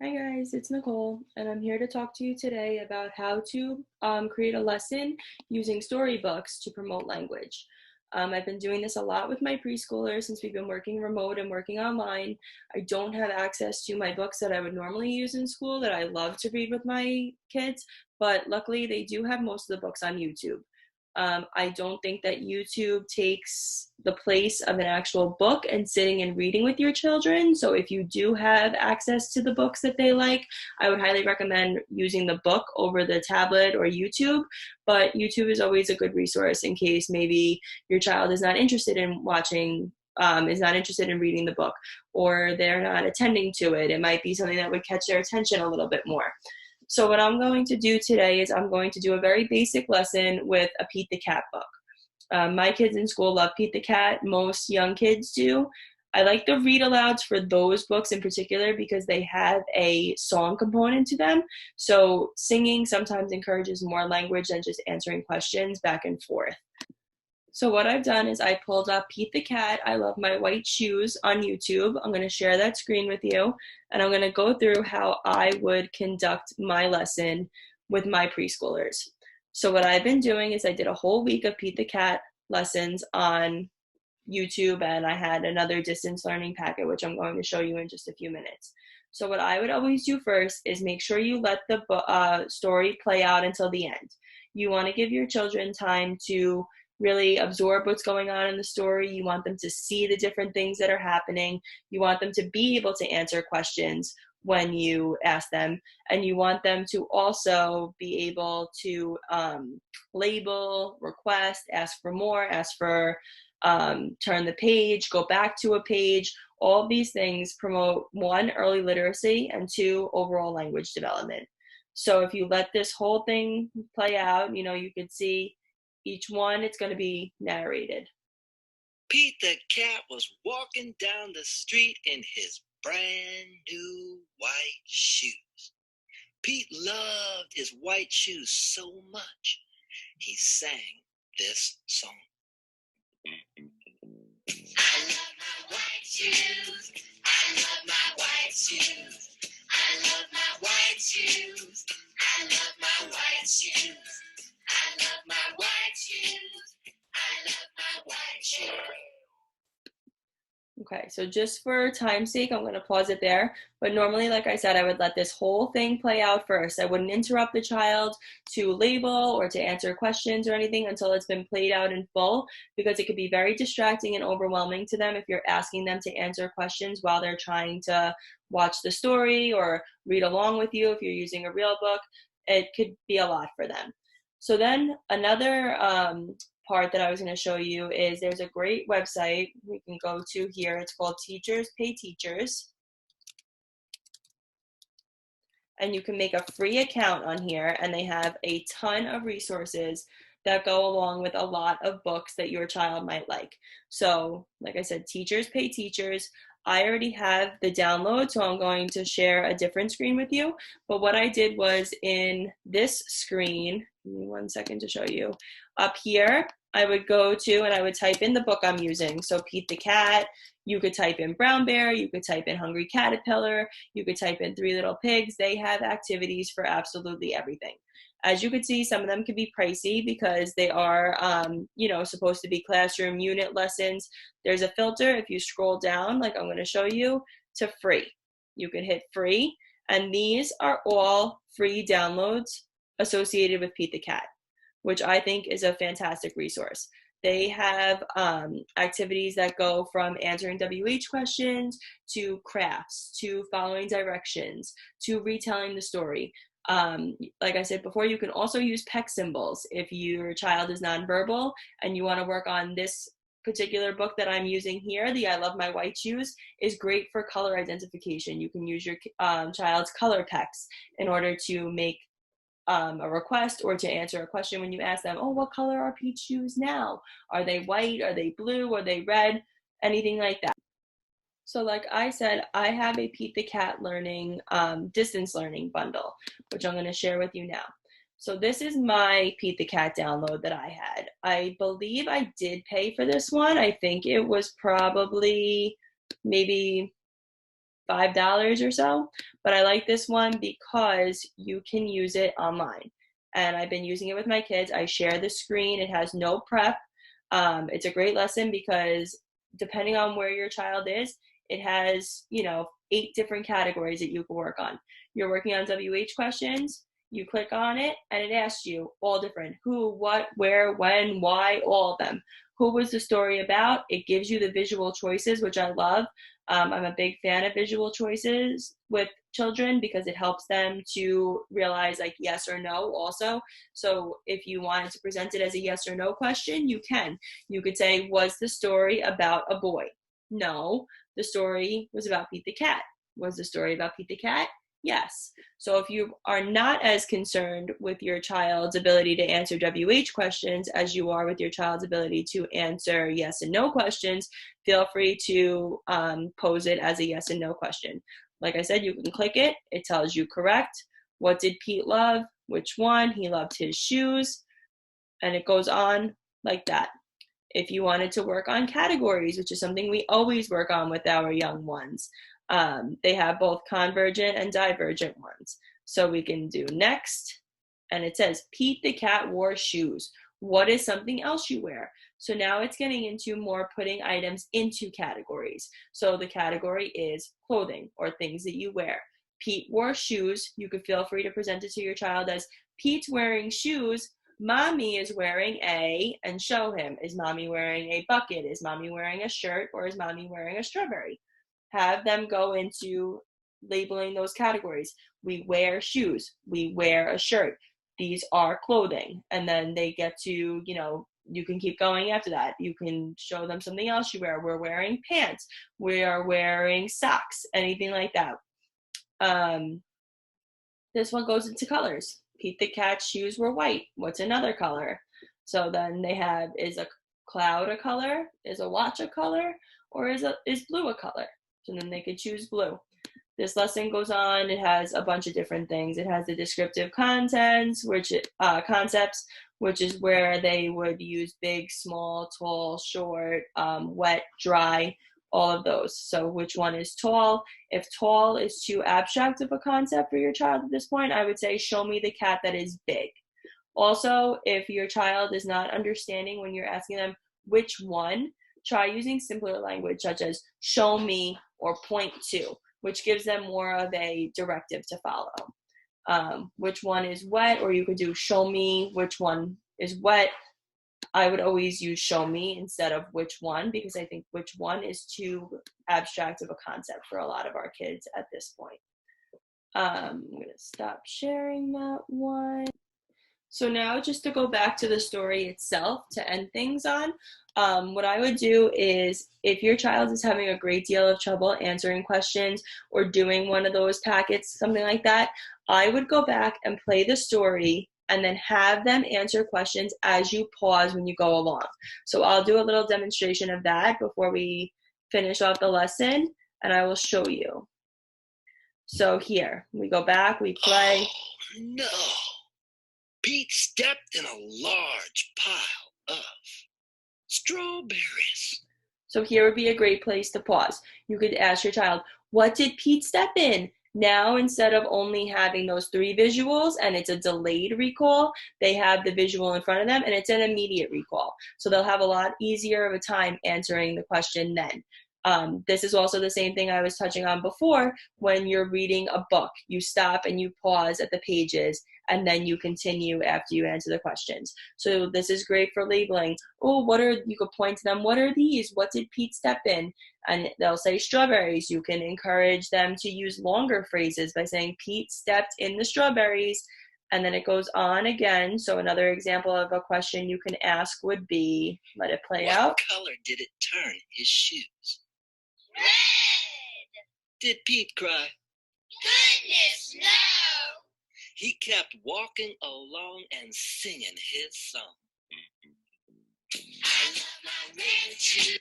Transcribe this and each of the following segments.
Hi guys, it's Nicole, and I'm here to talk to you today about how to create a lesson using storybooks to promote language. I've been doing this a lot with my preschoolers since we've been working remote and working online. I don't have access to my books that I would normally use in school that I love to read with my kids, but luckily they do have most of the books on YouTube. I don't think that YouTube takes the place of an actual book and sitting and reading with your children. So if you do have access to the books that they like, I would highly recommend using the book over the tablet or YouTube. But YouTube is always a good resource in case maybe your child is not interested in watching, is not interested in reading the book, or they're not attending to it. It might be something that would catch their attention a little bit more. So what I'm going to do today is I'm going to do a very basic lesson with a Pete the Cat book. My kids in school love Pete the Cat. Most young kids do. I like the read alouds for those books in particular because they have a song component to them. So singing sometimes encourages more language than just answering questions back and forth. So what I've done is I pulled up Pete the Cat, I Love My White Shoes on YouTube. I'm going to share that screen with you, and I'm going to go through how I would conduct my lesson with my preschoolers. So what I've been doing is I did a whole week of Pete the Cat lessons on YouTube, and I had another distance learning packet, which I'm going to show you in just a few minutes. So what I would always do first is make sure you let the story play out until the end. You want to give your children time to really absorb what's going on in the story. You want them to see the different things that are happening. You want them to be able to answer questions when you ask them. And you want them to also be able to label, request, ask for more, ask for turn the page, go back to a page. All these things promote, one, early literacy, and two, overall language development. So if you let this whole thing play out, you could see each one, it's going to be narrated. Pete the Cat was walking down the street in his brand new white shoes. Pete loved his white shoes so much, he sang this song. I love my white shoes. I love my white shoes. I love my white shoes. I love my white shoes. I love my white shoes. I love my white shoes. Okay, so just for time's sake, I'm going to pause it there. But normally, like I said, I would let this whole thing play out first. I wouldn't interrupt the child to label or to answer questions or anything until it's been played out in full, because it could be very distracting and overwhelming to them if you're asking them to answer questions while they're trying to watch the story or read along with you if you're using a real book. It could be a lot for them. So then another part that I was going to show you is there's a great website we can go to here. It's called Teachers Pay Teachers. And you can make a free account on here, and they have a ton of resources that go along with a lot of books that your child might like. So, like I said, Teachers Pay Teachers. I already have the download, so I'm going to share a different screen with you. But what I did was in this screen, give me 1 second to show you. Up here, I would go to and I would type in the book I'm using. So Pete the Cat, you could type in Brown Bear, you could type in Hungry Caterpillar, you could type in Three Little Pigs. They have activities for absolutely everything. As you could see, some of them can be pricey because they are, supposed to be classroom unit lessons. There's a filter if you scroll down, like I'm going to show you, to free. You can hit free, and these are all free downloads associated with Pete the Cat, which I think is a fantastic resource. They have activities that go from answering WH questions to crafts, to following directions, to retelling the story. Like I said before, you can also use PEC symbols if your child is nonverbal and you want to work on this particular book that I'm using here. The I Love My White Shoes is great for color identification. You can use your child's color PECs in order to make a request or to answer a question when you ask them, oh, what color are Pete's shoes now? Are they white? Are they blue? Are they red? Anything like that. So like I said, I have a Pete the Cat learning, distance learning bundle, which I'm going to share with you now. So this is my Pete the Cat download that I had. I believe I did pay for this one. I think it was probably maybe $5 or so. But I like this one because you can use it online. And I've been using it with my kids. I share the screen. It has no prep. It's a great lesson because depending on where your child is, it has, 8 different categories that you can work on. You're working on WH questions, you click on it, and it asks you all different who, what, where, when, why, all of them. Who was the story about? It gives you the visual choices, which I love. I'm a big fan of visual choices with children because it helps them to realize like yes or no also. So if you wanted to present it as a yes or no question, you can. You could say, was the story about a boy? No, the story was about Pete the cat. Was the story about Pete the cat? Yes. So if you are not as concerned with your child's ability to answer WH questions as you are with your child's ability to answer yes and no questions, feel free to pose it as a yes and no question. Like I said, you can click it. It tells you correct. What did Pete love? Which one? He loved his shoes. And it goes on like that. If you wanted to work on categories, which is something we always work on with our young ones, they have both convergent and divergent ones. So we can do next, and it says, Pete the cat wore shoes. What is something else you wear? So now it's getting into more putting items into categories. So the category is clothing or things that you wear. Pete wore shoes. You could feel free to present it to your child as Pete's wearing shoes. Mommy is wearing a, and show him. Is mommy wearing a bucket? Is mommy wearing a shirt? Or is mommy wearing a strawberry? Have them go into labeling those categories. We wear shoes. We wear a shirt. These are clothing. And then they get to, you can keep going after that. You can show them something else you wear. We're wearing pants. We are wearing socks. Anything like that. This one goes into colors. Pete the cat's shoes were white. What's another color? So then they have, is a cloud a color? Is a watch a color? Or is blue a color? So then they could choose blue. This lesson goes on. It has a bunch of different things. It has the descriptive concepts, which is where they would use big, small, tall, short, wet, dry, all of those. So which one is tall? If tall is too abstract of a concept for your child at this point, I would say show me the cat that is big. Also, if your child is not understanding when you're asking them which one, try using simpler language such as show me or point to, which gives them more of a directive to follow. Which one is wet, or you could do show me which one is wet. I would always use show me instead of which one because I think which one is too abstract of a concept for a lot of our kids at this point. I'm going to stop sharing that one. So now just to go back to the story itself to end things on, what I would do is if your child is having a great deal of trouble answering questions or doing one of those packets, something like that, I would go back and play the story and then have them answer questions as you pause when you go along. So I'll do a little demonstration of that before we finish off the lesson, and I will show you. So here, we go back, we play. Oh, no. Pete stepped in a large pile of strawberries. So here would be a great place to pause. You could ask your child, what did Pete step in? Now, instead of only having those 3 visuals and it's a delayed recall, they have the visual in front of them and it's an immediate recall. So they'll have a lot easier of a time answering the question then. This is also the same thing I was touching on before. When you're reading a book, you stop and you pause at the pages and then you continue after you answer the questions. So this is great for labeling. Oh, you could point to them. What are these? What did Pete step in? And they'll say strawberries. You can encourage them to use longer phrases by saying Pete stepped in the strawberries. And then it goes on again. So another example of a question you can ask would be, let it play out. What color did it turn his shoes? Red! Did Pete cry? Goodness, no! He kept walking along and singing his song. I love my red shoes.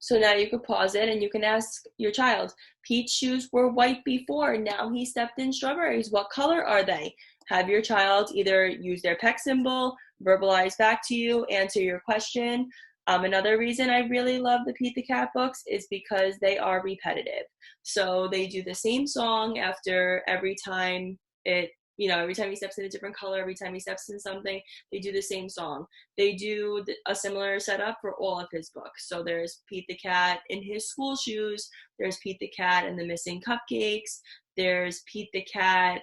So now you could pause it and you can ask your child, Pete's shoes were white before, now he stepped in strawberries. What color are they? Have your child either use their peck symbol, verbalize back to you, answer your question. Another reason I really love the Pete the Cat books is because they are repetitive. So they do the same song after every time every time he steps in a different color, every time he steps in something, they do the same song. They do a similar setup for all of his books. So there's Pete the Cat in his school shoes, there's Pete the Cat and the missing cupcakes, there's Pete the Cat,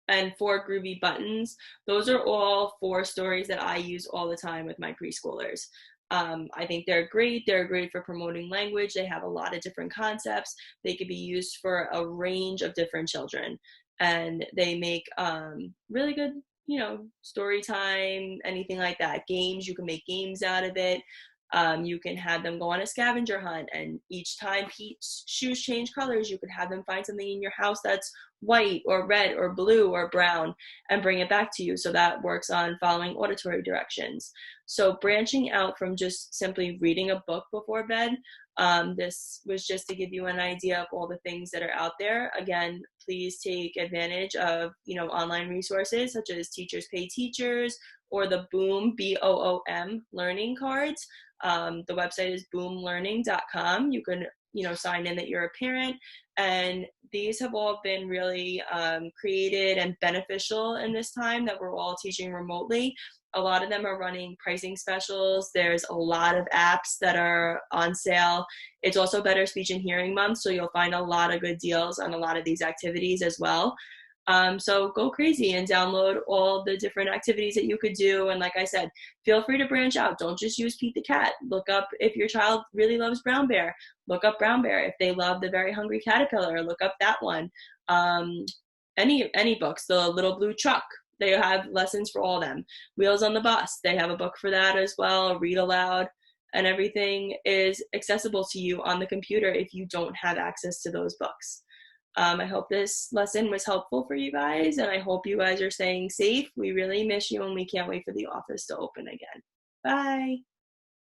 and 4 groovy buttons. Those are all 4 stories that I use all the time with my preschoolers. I think they're great. They're great for promoting language. They have a lot of different concepts. They could be used for a range of different children. And they make really good, story time, anything like that. Games, you can make games out of it. You can have them go on a scavenger hunt, and each time Pete's shoes change colors, you could have them find something in your house that's white or red or blue or brown and bring it back to you. So that works on following auditory directions. So branching out from just simply reading a book before bed, this was just to give you an idea of all the things that are out there. Again, please take advantage of, online resources such as Teachers Pay Teachers or the Boom, BOOM learning cards. The website is boomlearning.com. You can, sign in that you're a parent. And these have all been really created and beneficial in this time that we're all teaching remotely. A lot of them are running pricing specials. There's a lot of apps that are on sale. It's also Better Speech and Hearing Month, so you'll find a lot of good deals on a lot of these activities as well. So go crazy and download all the different activities that you could do. And like I said, feel free to branch out. Don't just use Pete the Cat. Look up, if your child really loves Brown Bear, look up Brown Bear. If they love The Very Hungry Caterpillar, look up that one. Any books, The Little Blue Truck, they have lessons for all of them. Wheels on the Bus, they have a book for that as well. Read aloud, and everything is accessible to you on the computer if you don't have access to those books. I hope this lesson was helpful for you guys, and I hope you guys are staying safe. We really miss you, and we can't wait for the office to open again. Bye.